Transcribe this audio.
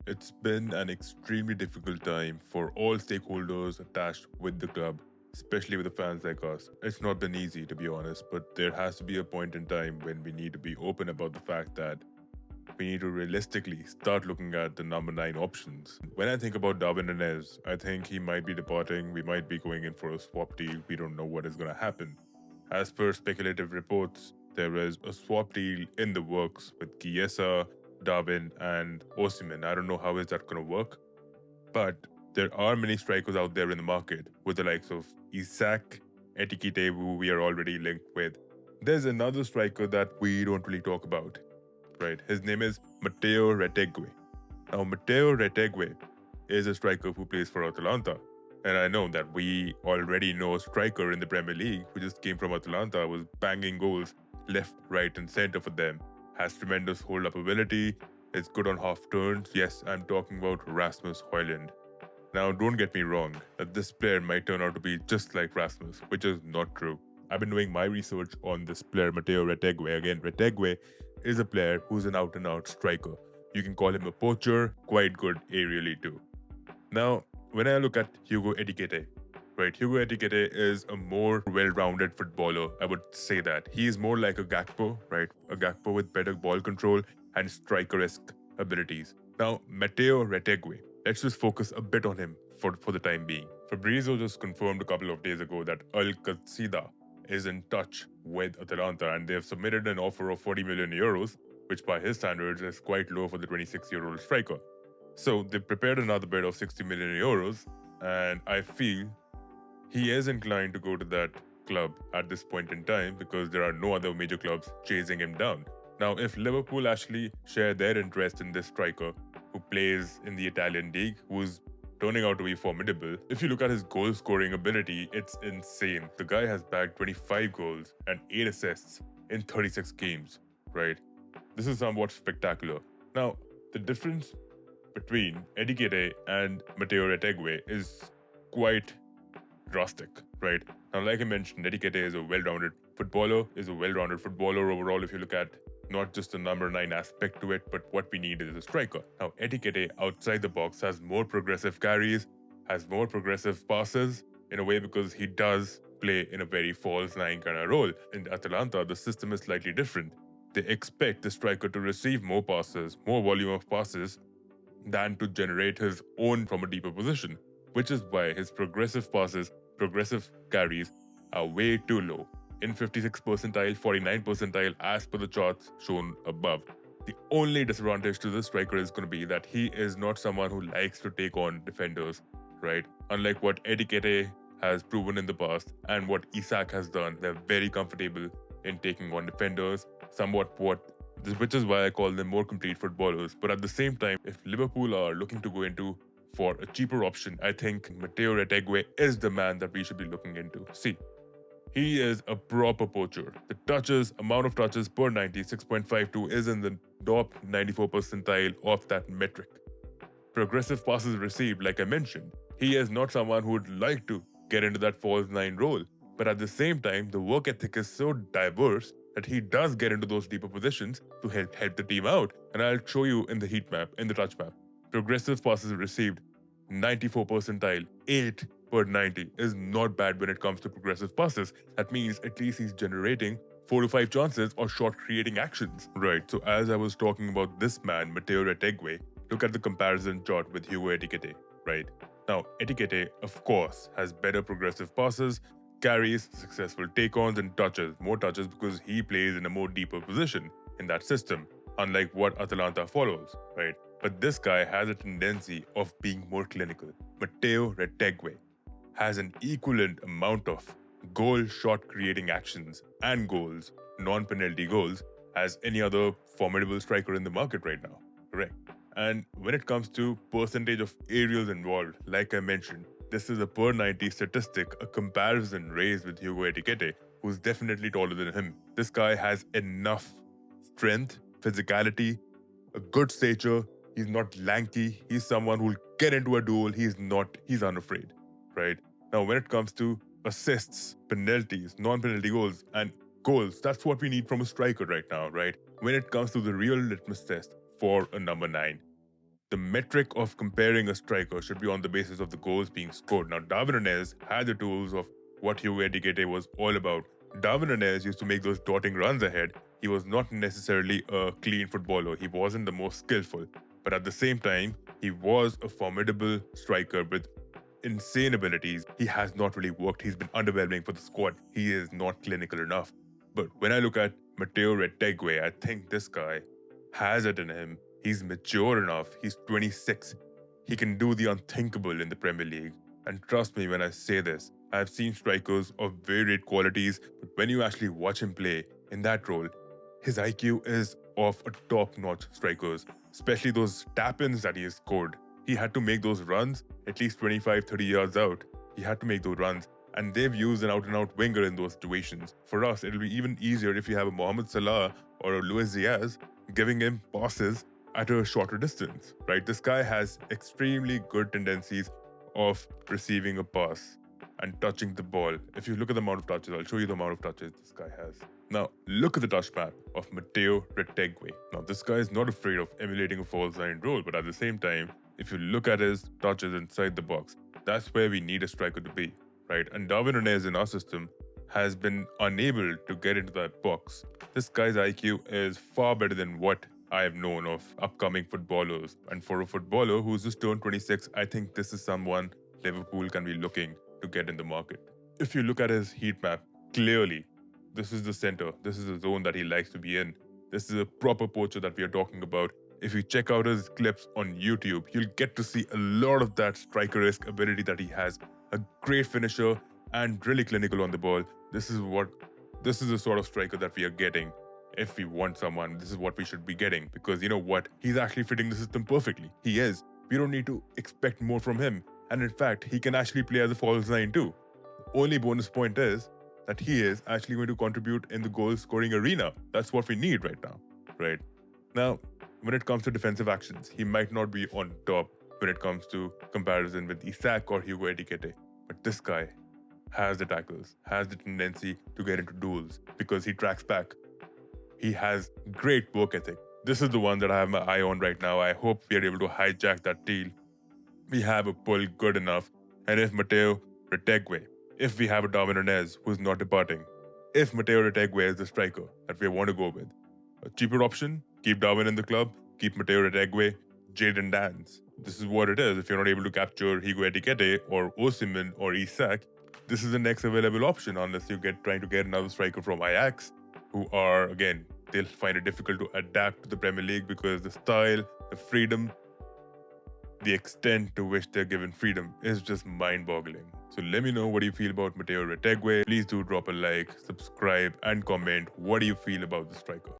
It's been an extremely difficult time for all stakeholders attached with the club, especially with the fans like us. It's not been easy, to be honest, but there has to be a point in time when we need to be open about the fact that we need to realistically start looking at the number 9 options. When I think about Darwin Nunez, I think he might be departing, we might be going in for a swap deal, we don't know what is going to happen. As per speculative reports, there is a swap deal in the works with Chiesa, Darwin, and Osimhen. I don't know how is that going to work, but there are many strikers out there in the market with the likes of Isak, Etikite, who we are already linked with. There's another striker that we don't really talk about, right? His name is Mateo Retegui. Now, Mateo Retegui is a striker who plays for Atalanta. And I know that we already know a striker in the Premier League who just came from Atalanta, was banging goals left, right, and center for them, has tremendous hold up ability, is good on half turns. Yes, I'm talking about Rasmus Højlund. Now, don't get me wrong, that this player might turn out to be just like Rasmus, which is not true. I've been doing my research on this player, Mateo Retegui. Again, Retegui is a player who's an out and out striker. You can call him a poacher, quite good aerially too. Now, when I look at Hugo Etikite, right, Hugo Etikite is a more well rounded footballer, I would say that. He is more like a Gakpo, right? A Gakpo with better ball control and striker esque abilities. Now, Mateo Retegui, let's just focus a bit on him for the time being. Fabrizio just confirmed a couple of days ago that Al Qasida is in touch with Atalanta and they have submitted an offer of 40 million euros, which by his standards is quite low for the 26-year-old striker. So they prepared another bid of 60 million euros, and I feel he is inclined to go to that club at this point in time because there are no other major clubs chasing him down. Now, if Liverpool actually share their interest in this striker who plays in the Italian league, who's turning out to be formidable, if you look at his goal scoring ability, it's insane. The guy has bagged 25 goals and 8 assists in 36 games, right? This is somewhat spectacular. Now, the difference between Etikite and Mateo Retegui is quite drastic, right? Now, like I mentioned, Etikite is a well-rounded footballer overall if you look at not just the number 9 aspect to it, but what we need is a striker. Now, Etikite outside the box has more progressive carries, has more progressive passes in a way because he does play in a very false 9 kind of role. In Atalanta, the system is slightly different. They expect the striker to receive more passes, more volume of passes, than to generate his own from a deeper position, which is why his progressive passes, progressive carries are way too low. In 56 percentile, 49 percentile, as per the charts shown above. The only disadvantage to this striker is going to be that he is not someone who likes to take on defenders, right? Unlike what Etikete has proven in the past and what Isak has done, they're very comfortable in taking on defenders, somewhat which is why I call them more complete footballers. But at the same time, if Liverpool are looking to go into for a cheaper option, I think Mateo Retegui is the man that we should be looking into. See, he is a proper poacher. The amount of touches per 90, 6.52 is in the top 94 percentile of that metric. Progressive passes received, like I mentioned, he is not someone who would like to get into that false 9 role. But at the same time, the work ethic is so diverse that he does get into those deeper positions to help the team out. And I'll show you in the heat map, in the touch map. Progressive passes received, 94 percentile, 8 per 90 is not bad when it comes to progressive passes. That means at least he's generating 4 to 5 chances or shot creating actions. Right, so as I was talking about this man, Mateo Retegui, look at the comparison chart with Hugo Etikite, right? Now, Etikite, of course, has better progressive passes, carries, successful take-ons, and touches. More touches because he plays in a more deeper position in that system, unlike what Atalanta follows, right? But this guy has a tendency of being more clinical. Mateo Retegui has an equivalent amount of goal shot creating actions and goals, non-penalty goals, as any other formidable striker in the market right now. Correct. And when it comes to percentage of aerials involved, like I mentioned, this is a per 90 statistic, a comparison raised with Hugo Etikete, who's definitely taller than him. This guy has enough strength, physicality, a good stature. He's not lanky. He's someone who'll get into a duel. He's unafraid, right? Now, when it comes to assists, penalties, non-penalty goals, and goals, that's what we need from a striker right now, right? When it comes to the real litmus test for a number 9, The metric of comparing a striker should be on the basis of the goals being scored. Now, Darwin Núñez had the tools of what Diogo Etikite was all about. Darwin Núñez used to make those dotting runs ahead. He was not necessarily a clean footballer. He wasn't the most skillful. But at the same time, he was a formidable striker with insane abilities. He has not really worked. He's been underwhelming for the squad. He is not clinical enough. But when I look at Mateo Retegui, I think this guy has it in him. He's mature enough. He's 26. He can do the unthinkable in the Premier League. And trust me when I say this, I've seen strikers of varied qualities, but when you actually watch him play in that role, his IQ is of a top-notch strikers, especially those tap-ins that he has scored. He had to make those runs at least 25, 30 yards out. He had to make those runs. And they've used an out-and-out winger in those situations. For us, it'll be even easier if you have a Mohamed Salah or a Luis Diaz giving him passes at a shorter distance, right? This guy has extremely good tendencies of receiving a pass and touching the ball. If you look at the amount of touches, I'll show you the amount of touches this guy has. Now, look at the touch map of Mateo Retegui. Now, this guy is not afraid of emulating a false nine role, but at the same time, if you look at his touches inside the box, that's where we need a striker to be, right? And Darwin Núñez in our system has been unable to get into that box. This guy's IQ is far better than what I have known of upcoming footballers. And for a footballer who's just turned 26, I think this is someone Liverpool can be looking to get in the market. If you look at his heat map, clearly, this is the center. This is the zone that he likes to be in. This is a proper poacher that we are talking about. If you check out his clips on YouTube, you'll get to see a lot of that striker-esque ability that he has. A great finisher and really clinical on the ball. This is the sort of striker that we are getting. If we want someone, this is what we should be getting. Because you know what? He's actually fitting the system perfectly. He is. We don't need to expect more from him. And in fact, he can actually play as a false nine too. The only bonus point is that he is actually going to contribute in the goal-scoring arena. That's what we need right now, right? Now, when it comes to defensive actions, he might not be on top when it comes to comparison with Isak or Diogo Etikite. But this guy has the tackles, has the tendency to get into duels because he tracks back. He has great work ethic. This is the one that I have my eye on right now. I hope we are able to hijack that deal. We have a pull good enough. And if Mateo Retegui, if we have a Darwin Núñez who's not departing, if Mateo Retegui is the striker that we want to go with, a cheaper option, keep Darwin in the club, keep Mateo Retegui, Jadon Dance. This is what it is. If you're not able to capture Diogo Etikite or Osimhen or Isak, this is the next available option unless you trying to get another striker from Ajax, who are, again, they'll find it difficult to adapt to the Premier League because the style, the freedom, the extent to which they're given freedom is just mind-boggling. So let me know what you feel about Mateo Retegui. Please do drop a like, subscribe, and comment. What do you feel about the striker?